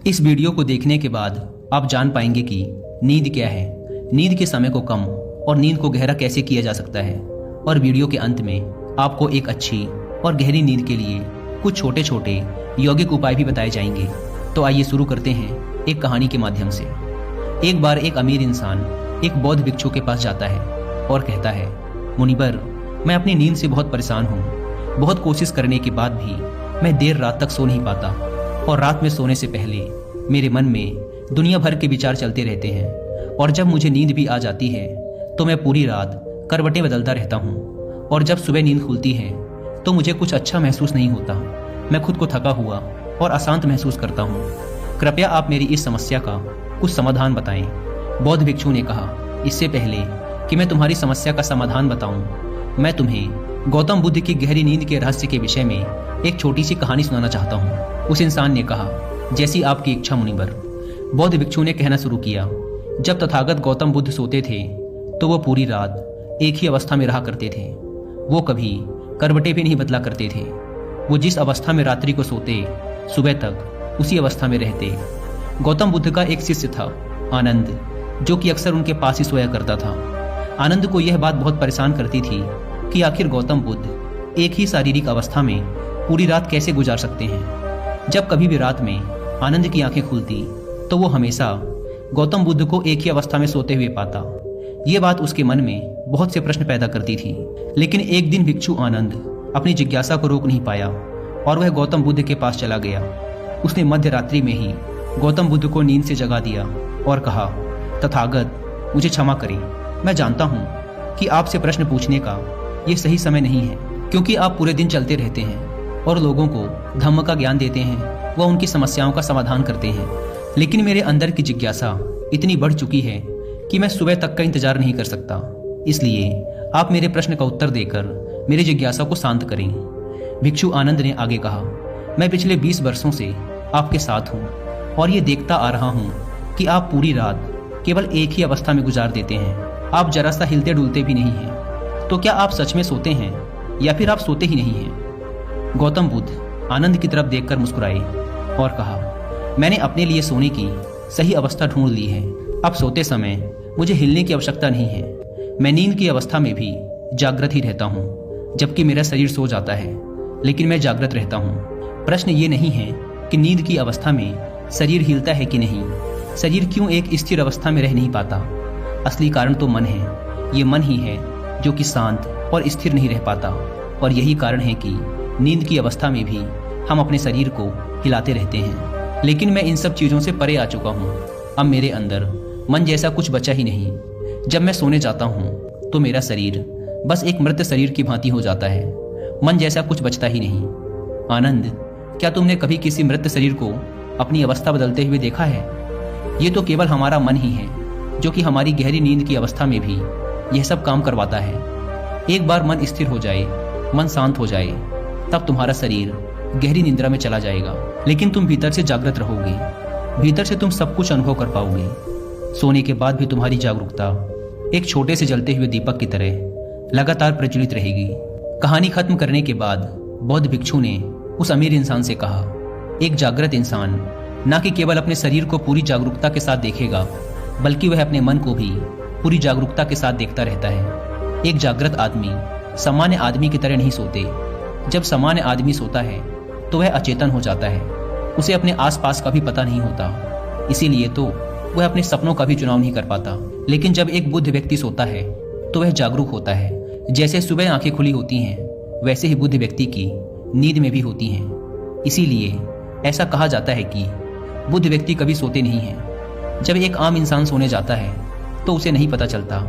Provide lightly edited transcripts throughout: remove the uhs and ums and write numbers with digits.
इस वीडियो को देखने के बाद आप जान पाएंगे कि नींद क्या है, नींद के समय को कम और नींद को गहरा कैसे किया जा सकता है। और वीडियो के अंत में आपको एक अच्छी और गहरी नींद के लिए कुछ छोटे छोटे यौगिक उपाय भी बताए जाएंगे। तो आइए शुरू करते हैं एक कहानी के माध्यम से। एक बार एक अमीर इंसान एक बौद्ध भिक्षु के पास जाता है और कहता है, मुनिवर, मैं अपनी नींद से बहुत परेशान हूँ। बहुत कोशिश करने के बाद भी मैं देर रात तक सो नहीं पाता और रात में सोने से पहले मेरे मन में दुनिया भर के विचार चलते रहते हैं और जब मुझे नींद भी आ जाती है तो मैं पूरी रात करवटें बदलता रहता हूँ और जब सुबह नींद खुलती है तो मुझे कुछ अच्छा महसूस नहीं होता। मैं खुद को थका हुआ और अशांत महसूस करता हूँ। कृपया आप मेरी इस समस्या का कुछ समाधान बताएं। बौद्ध भिक्षु ने कहा, इससे पहले कि मैं तुम्हारी समस्या का समाधान बताऊं, मैं तुम्हें गौतम बुद्ध की गहरी नींद के रहस्य के विषय में एक छोटी सी कहानी सुनाना चाहता हूं। उस इंसान ने कहा, जैसी आपकी इच्छा मुनिवर। बौद्ध भिक्षु ने कहना शुरू किया, जब तथागत गौतम बुद्ध सोते थे तो वो पूरी रात एक ही अवस्था में रहा करते थे। वो कभी करवटें भी नहीं बदला करते थे। वो जिस अवस्था में रात्रि को सोते, सुबह तक उसी अवस्था में रहते। गौतम बुद्ध का एक शिष्य था, आनंद, जो कि अक्सर उनके पास ही सोया करता था। आनंद को यह बात बहुत परेशान करती थी कि आखिर गौतम बुद्ध एक ही शारीरिक अवस्था में पूरी रात कैसे गुजार सकते हैं। जब कभी भी रात में आनंद की आंखें खुलती तो वो हमेशा गौतम बुद्ध को एक ही अवस्था में सोते हुए पाता। ये बात उसके मन में बहुत से प्रश्न पैदा करती थी। लेकिन एक दिन भिक्षु आनंद अपनी जिज्ञासा को रोक नहीं पाया और वह गौतम बुद्ध के पास चला गया। उसने मध्य रात्रि में ही गौतम बुद्ध को नींद से जगा दिया और कहा, तथागत, मुझे क्षमा करें। मैं जानता हूँ कि आपसे प्रश्न पूछने का ये सही समय नहीं है, क्योंकि आप पूरे दिन चलते रहते हैं और लोगों को धम्म का ज्ञान देते हैं, वह उनकी समस्याओं का समाधान करते हैं। लेकिन मेरे अंदर की जिज्ञासा इतनी बढ़ चुकी है कि मैं सुबह तक का इंतजार नहीं कर सकता। इसलिए आप मेरे प्रश्न का उत्तर देकर मेरी जिज्ञासा को शांत करें। भिक्षु आनंद ने आगे कहा, मैं पिछले 20 वर्षों से आपके साथ हूँ और ये देखता आ रहा हूँ कि आप पूरी रात केवल एक ही अवस्था में गुजार देते हैं। आप जरा सा हिलते डुलते भी नहीं हैं। तो क्या आप सच में सोते हैं या फिर आप सोते ही नहीं हैं? गौतम बुद्ध आनंद की तरफ देखकर मुस्कुराए और कहा, मैंने अपने लिए सोने की सही अवस्था ढूंढ ली है। अब सोते समय मुझे हिलने की आवश्यकता नहीं है। मैं नींद की अवस्था में भी जागृत ही रहता हूँ, जबकि मेरा शरीर सो जाता है, लेकिन मैं जागृत रहता हूँ। प्रश्न ये नहीं है कि नींद की अवस्था में शरीर हिलता है कि नहीं, शरीर क्यों एक स्थिर अवस्था में रह नहीं पाता। असली कारण तो मन है। ये मन ही है जो कि शांत और स्थिर नहीं रह पाता, और यही कारण है कि नींद की अवस्था में भी हम अपने शरीर को हिलाते रहते हैं। लेकिन मैं इन सब चीज़ों से परे आ चुका हूँ। अब मेरे अंदर मन जैसा कुछ बचा ही नहीं। जब मैं सोने जाता हूँ तो मेरा शरीर बस एक मृत शरीर की भांति हो जाता है। मन जैसा कुछ बचता ही नहीं। आनंद, क्या तुमने कभी किसी मृत शरीर को अपनी अवस्था बदलते हुए देखा है? ये तो केवल हमारा मन ही है जो कि हमारी गहरी नींद की अवस्था में भी यह सब काम करवाता है। एक बार मन स्थिर हो जाए, मन शांत हो जाए, तब तुम्हारा शरीर गहरी निद्रा में चला जाएगा, लेकिन तुम भीतर से जागृत रहोगे। भीतर से तुम सब कुछ अनुभव कर पाओगे। सोने के बाद भी तुम्हारी जागरूकता एक छोटे से जलते हुए दीपक की तरह लगातार प्रज्वलित रहेगी। कहानी खत्म करने के बाद बौद्ध भिक्षु ने उस अमीर इंसान से कहा, एक जागृत इंसान न कि केवल अपने शरीर को पूरी जागरूकता के साथ देखेगा, बल्कि वह अपने मन को भी पूरी जागरूकता के साथ देखता रहता है। एक जागृत आदमी सामान्य आदमी की तरह नहीं सोते। जब सामान्य आदमी सोता है तो वह अचेतन हो जाता है। उसे अपने आसपास का भी पता नहीं होता, इसीलिए तो वह अपने सपनों का भी चुनाव नहीं कर पाता। लेकिन जब एक बुद्ध व्यक्ति सोता है तो वह जागरूक होता है। जैसे सुबह आंखें खुली होती हैं, वैसे ही बुद्ध व्यक्ति की नींद में भी होती हैं। इसीलिए ऐसा कहा जाता है कि बुद्ध व्यक्ति कभी सोते नहीं हैं। जब एक आम इंसान सोने जाता है तो उसे नहीं पता चलता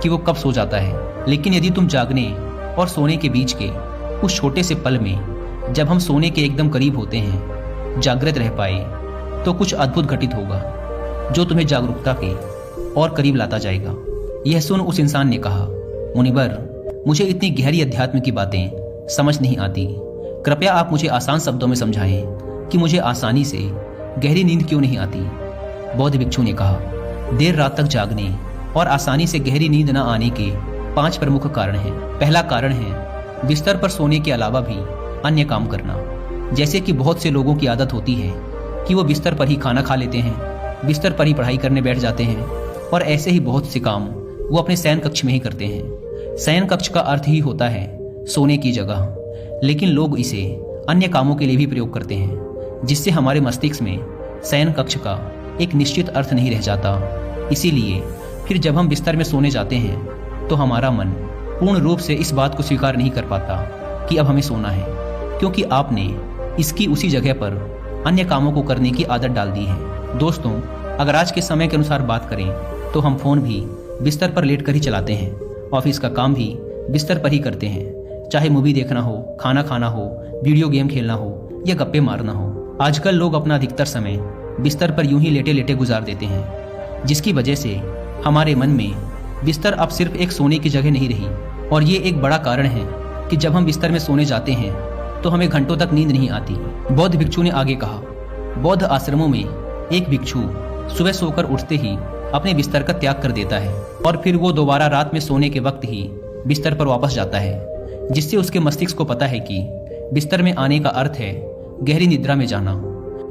कि वो कब सो जाता है। लेकिन यदि तुम जागने और सोने के बीच के उस छोटे से पल में, जब हम सोने के एकदम करीब होते हैं, जागृत रह पाए, तो कुछ अद्भुत घटित होगा जो तुम्हें जागरूकता के और करीब लाता जाएगा। यह सुन उस इंसान ने कहा, मुनिवर, मुझे इतनी गहरी अध्यात्म की बातें समझ नहीं आती। कृपया आप मुझे आसान शब्दों में समझाएं कि मुझे आसानी से गहरी नींद क्यों नहीं आती। बौद्ध भिक्षु ने कहा, देर रात तक जागने और आसानी से गहरी नींद न आने के 5 प्रमुख कारण हैं। पहला कारण है बिस्तर पर सोने के अलावा भी अन्य काम करना। जैसे कि बहुत से लोगों की आदत होती है कि वो बिस्तर पर ही खाना खा लेते हैं, बिस्तर पर ही पढ़ाई करने बैठ जाते हैं और ऐसे ही बहुत से काम वो अपने शयन कक्ष में ही करते हैं। शयन कक्ष का अर्थ ही होता है सोने की जगह, लेकिन लोग इसे अन्य कामों के लिए भी प्रयोग करते हैं, जिससे हमारे मस्तिष्क में शयन कक्ष का एक निश्चित अर्थ नहीं रह जाता। इसीलिए फिर जब हम बिस्तर में सोने जाते हैं तो हमारा मन पूर्ण रूप से इस बात को स्वीकार नहीं कर पाता कि अब हमें सोना है, क्योंकि आपने इसकी उसी जगह पर अन्य कामों को करने की आदत डाल दी है। दोस्तों, अगर आज के समय के अनुसार बात करें तो हम फोन भी बिस्तर पर लेट कर ही चलाते हैं, ऑफिस का काम भी बिस्तर पर ही करते हैं, चाहे मूवी देखना हो, खाना खाना हो, वीडियो गेम खेलना हो या गप्पे मारना हो। आजकल लोग अपना अधिकतर समय बिस्तर पर यूं ही लेटे लेटे गुजार देते हैं, जिसकी वजह से हमारे मन में बिस्तर अब सिर्फ एक सोने की जगह नहीं रही। और ये एक बड़ा कारण है कि जब हम बिस्तर में सोने जाते हैं तो हमें घंटों तक नींद नहीं आती। बौद्ध भिक्षु ने आगे कहा, बौद्ध आश्रमों में एक भिक्षु सुबह सोकर उठते ही अपने बिस्तर का त्याग कर देता है और फिर वो दोबारा रात में सोने के वक्त ही बिस्तर पर वापस जाता है, जिससे उसके मस्तिष्क को पता है कि बिस्तर में आने का अर्थ है गहरी निद्रा में जाना।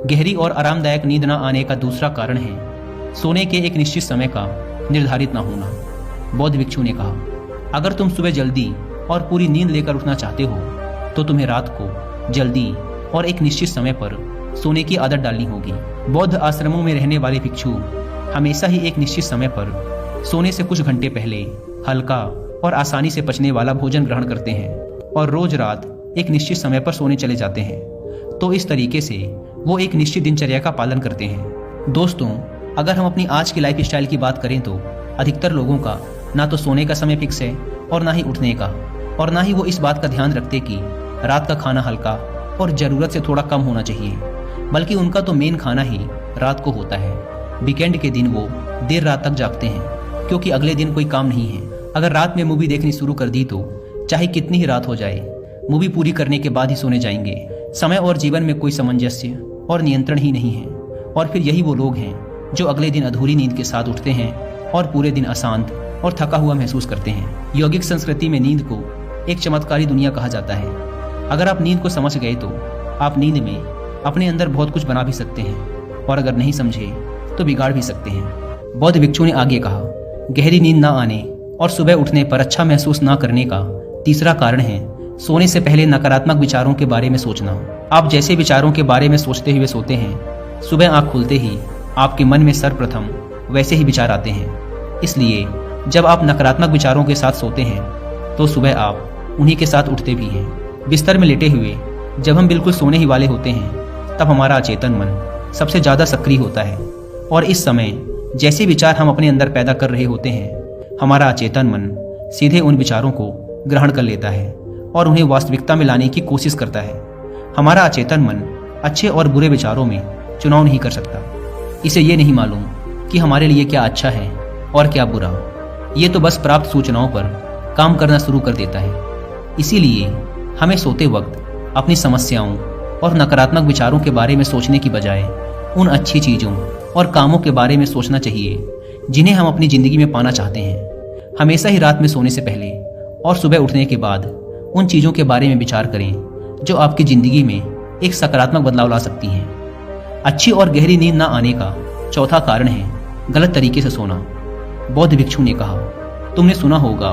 गहरी और आरामदायक नींद न आने का दूसरा कारण है सोने के एक निश्चित समय का निर्धारित न होना। बौद्ध भिक्षु ने कहा, अगर तुम सुबह जल्दी और पूरी नींद लेकर उठना चाहते हो तो तुम्हें रात को जल्दी और एक निश्चित समय पर सोने की आदत डालनी होगी। बौद्ध आश्रमों में रहने वाले भिक्षु हमेशा ही एक निश्चित समय पर सोने से कुछ घंटे पहले हल्का और आसानी से पचने वाला भोजन ग्रहण करते हैं और रोज रात एक निश्चित समय पर सोने चले जाते हैं। तो इस तरीके से वो एक निश्चित दिनचर्या का पालन करते हैं। दोस्तों, अगर हम अपनी आज की लाइफ स्टाइल की बात करें तो अधिकतर लोगों का ना तो सोने का समय फिक्स है और ना ही उठने का, और ना ही वो इस बात का ध्यान रखते कि रात का खाना हल्का और ज़रूरत से थोड़ा कम होना चाहिए, बल्कि उनका तो मेन खाना ही रात को होता है। वीकेंड के दिन वो देर रात तक जागते हैं क्योंकि अगले दिन कोई काम नहीं है। अगर रात में मूवी देखनी शुरू कर दी तो चाहे कितनी ही रात हो जाए, मूवी पूरी करने के बाद ही सोने जाएंगे। समय और जीवन में कोई सामंजस्य और नियंत्रण ही नहीं है। और फिर यही वो लोग हैं जो अगले दिन अधूरी नींद के साथ उठते हैं और पूरे दिन अशांत और थका हुआ महसूस करते हैं। यौगिक संस्कृति में नींद को एक चमत्कारी दुनिया कहा जाता है। अगर आप नींद को समझ गए तो आप नींद में अपने अंदर बहुत कुछ बना भी सकते हैं, और अगर नहीं समझे तो बिगाड़ भी सकते हैं। बौद्ध भिक्षु ने आगे कहा, गहरी नींद ना आने और सुबह उठने पर अच्छा महसूस ना करने का तीसरा कारण है सोने से पहले नकारात्मक विचारों के बारे में सोचना। आप जैसे विचारों के बारे में सोचते हुए सोते हैं, सुबह आंख खुलते ही आपके मन में सर्वप्रथम वैसे ही विचार आते हैं। इसलिए जब आप नकारात्मक विचारों के साथ सोते हैं तो सुबह आप उन्हीं के साथ उठते भी हैं। बिस्तर में लेटे हुए जब हम बिल्कुल सोने ही वाले होते हैं तब हमारा अचेतन मन सबसे ज़्यादा सक्रिय होता है, और इस समय जैसे विचार हम अपने अंदर पैदा कर रहे होते हैं, हमारा अचेतन मन सीधे उन विचारों को ग्रहण कर लेता है और उन्हें वास्तविकता में लाने की कोशिश करता है। हमारा अचेतन मन अच्छे और बुरे विचारों में चुनाव नहीं कर सकता। इसे ये नहीं मालूम कि हमारे लिए क्या अच्छा है और क्या बुरा। ये तो बस प्राप्त सूचनाओं पर काम करना शुरू कर देता है। इसीलिए हमें सोते वक्त अपनी समस्याओं और नकारात्मक विचारों के बारे में सोचने की बजाय उन अच्छी चीज़ों और कामों के बारे में सोचना चाहिए जिन्हें हम अपनी ज़िंदगी में पाना चाहते हैं। हमेशा ही रात में सोने से पहले और सुबह उठने के बाद उन चीज़ों के बारे में विचार करें जो आपकी ज़िंदगी में एक सकारात्मक बदलाव ला सकती हैं। अच्छी और गहरी नींद ना आने का चौथा कारण है गलत तरीके से सोना। बौद्ध भिक्षु ने कहा, तुमने सुना होगा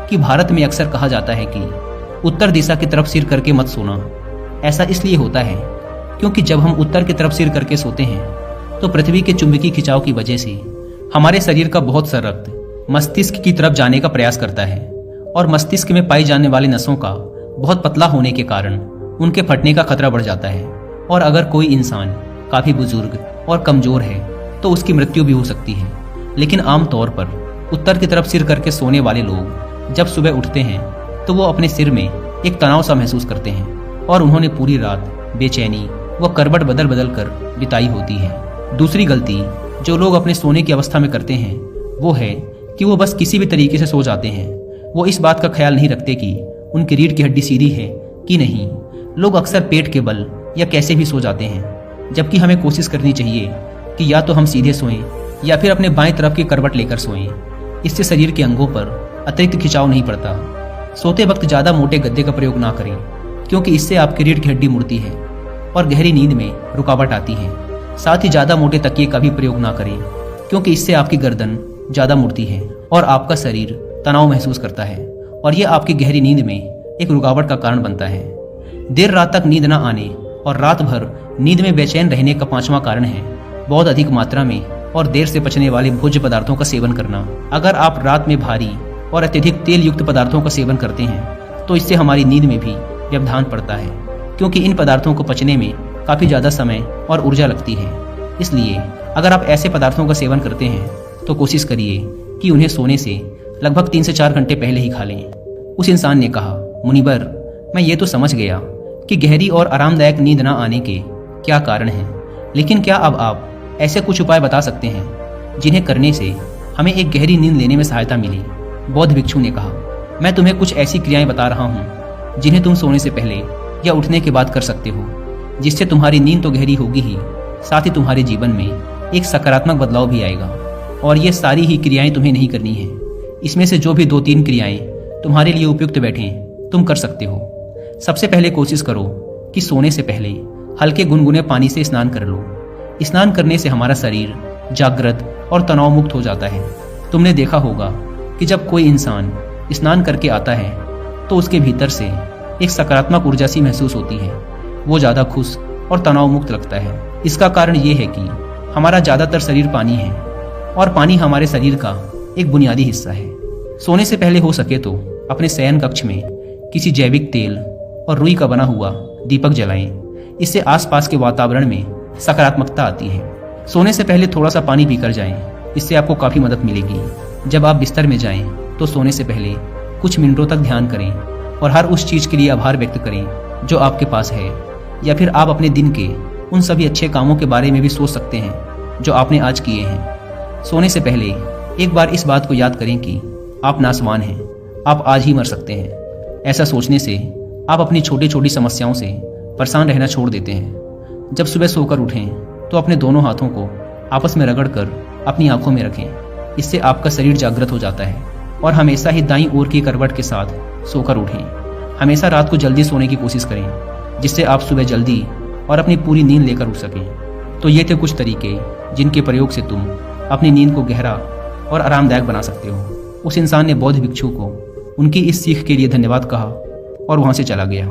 कि भारत में अक्सर कहा जाता है कि उत्तर दिशा की तरफ सिर करके मत सोना। ऐसा इसलिए होता है क्योंकि जब हम उत्तर की तरफ सिर करके सोते हैं तो पृथ्वी के चुंबकीय खिंचाव की वजह से हमारे शरीर का बहुत सा रक्त मस्तिष्क की तरफ जाने का प्रयास करता है, और मस्तिष्क में पाई जाने वाली नसों का बहुत पतला होने के कारण उनके फटने का खतरा बढ़ जाता है। और अगर कोई इंसान काफ़ी बुजुर्ग और कमज़ोर है तो उसकी मृत्यु भी हो सकती है। लेकिन आमतौर पर उत्तर की तरफ सिर करके सोने वाले लोग जब सुबह उठते हैं तो वो अपने सिर में एक तनाव सा महसूस करते हैं, और उन्होंने पूरी रात बेचैनी व करवट बदल बदल कर बिताई होती है। दूसरी गलती जो लोग अपने सोने की अवस्था में करते हैं वो है कि वो बस किसी भी तरीके से सो जाते हैं। वो इस बात का ख्याल नहीं रखते कि उनकी रीढ़ की हड्डी सीधी है कि नहीं। लोग अक्सर पेट के बल या कैसे भी सो जाते हैं, जबकि हमें कोशिश करनी चाहिए कि या तो हम सीधे सोएं या फिर अपने बाएं तरफ की करवट लेकर सोएं। इससे शरीर के अंगों पर अतिरिक्त खिंचाव नहीं पड़ता। सोते वक्त ज़्यादा मोटे गद्दे का प्रयोग ना करें, क्योंकि इससे आपकी रीढ़ की हड्डी मुड़ती है और गहरी नींद में रुकावट आती है। साथ ही ज़्यादा मोटे तकिए का भी प्रयोग ना करें, क्योंकि इससे आपकी गर्दन ज़्यादा मुड़ती है और आपका शरीर तनाव महसूस करता है और यह आपकी गहरी नींद में एक रुकावट का कारण बनता है। देर रात तक नींद न आने और रात भर नींद में बेचैन रहने का 5वां कारण है बहुत अधिक मात्रा में और देर से पचने वाले भोज्य पदार्थों का सेवन करना। अगर आप रात में भारी और अत्यधिक तेल युक्त पदार्थों का सेवन करते हैं तो इससे हमारी नींद में भी व्यवधान पड़ता है, क्योंकि इन पदार्थों को पचने में काफ़ी ज़्यादा समय और ऊर्जा लगती है। इसलिए अगर आप ऐसे पदार्थों का सेवन करते हैं तो कोशिश करिए कि उन्हें सोने से लगभग 3 से 4 घंटे पहले ही खा लें। उस इंसान ने कहा, मुनिवर, मैं ये तो समझ गया कि गहरी और आरामदायक नींद न आने के क्या कारण हैं, लेकिन क्या अब आप ऐसे कुछ उपाय बता सकते हैं जिन्हें करने से हमें एक गहरी नींद लेने में सहायता मिले? बौद्ध भिक्षु ने कहा, मैं तुम्हें कुछ ऐसी क्रियाएं बता रहा हूँ जिन्हें तुम सोने से पहले या उठने के बाद कर सकते हो, जिससे तुम्हारी नींद तो गहरी होगी ही, साथ ही तुम्हारे जीवन में एक सकारात्मक बदलाव भी आएगा। और ये सारी ही क्रियाएं तुम्हें नहीं करनी है, इसमें से जो भी 2-3 क्रियाएं तुम्हारे लिए उपयुक्त बैठें तुम कर सकते हो। सबसे पहले कोशिश करो कि सोने से पहले हल्के गुनगुने पानी से स्नान कर लो। स्नान करने से हमारा शरीर जागृत और तनाव मुक्त हो जाता है। तुमने देखा होगा कि जब कोई इंसान स्नान करके आता है तो उसके भीतर से एक सकारात्मक ऊर्जा सी महसूस होती है। वो ज़्यादा खुश और तनाव मुक्त लगता है। इसका कारण ये है कि हमारा ज़्यादातर शरीर पानी है और पानी हमारे शरीर का एक बुनियादी हिस्सा है। सोने से पहले हो सके तो अपने शयन कक्ष में किसी जैविक तेल और रुई का बना हुआ दीपक जलाएं। इससे आसपास के वातावरण में सकारात्मकता आती है। सोने से पहले थोड़ा सा पानी पीकर जाएं, इससे आपको काफ़ी मदद मिलेगी। जब आप बिस्तर में जाएं तो सोने से पहले कुछ मिनटों तक ध्यान करें और हर उस चीज़ के लिए आभार व्यक्त करें जो आपके पास है, या फिर आप अपने दिन के उन सभी अच्छे कामों के बारे में भी सोच सकते हैं जो आपने आज किए हैं। सोने से पहले एक बार इस बात को याद करें कि आप नासवान हैं, आप आज ही मर सकते हैं। ऐसा सोचने से आप अपनी छोटी छोटी समस्याओं से परेशान रहना छोड़ देते हैं। जब सुबह सोकर उठें तो अपने दोनों हाथों को आपस में रगड़कर अपनी आंखों में रखें। इससे आपका शरीर जागृत हो जाता है और हमेशा ही दाईं ओर की करवट के साथ सोकर उठें। हमेशा रात को जल्दी सोने की कोशिश करें, जिससे आप सुबह जल्दी और अपनी पूरी नींद लेकर उठ सकें। तो ये थे कुछ तरीके जिनके प्रयोग से तुम अपनी नींद को गहरा और आरामदायक बना सकते हो। उस इंसान ने बौद्ध भिक्षु को उनकी इस सीख के लिए धन्यवाद कहा और वहाँ से चला गया।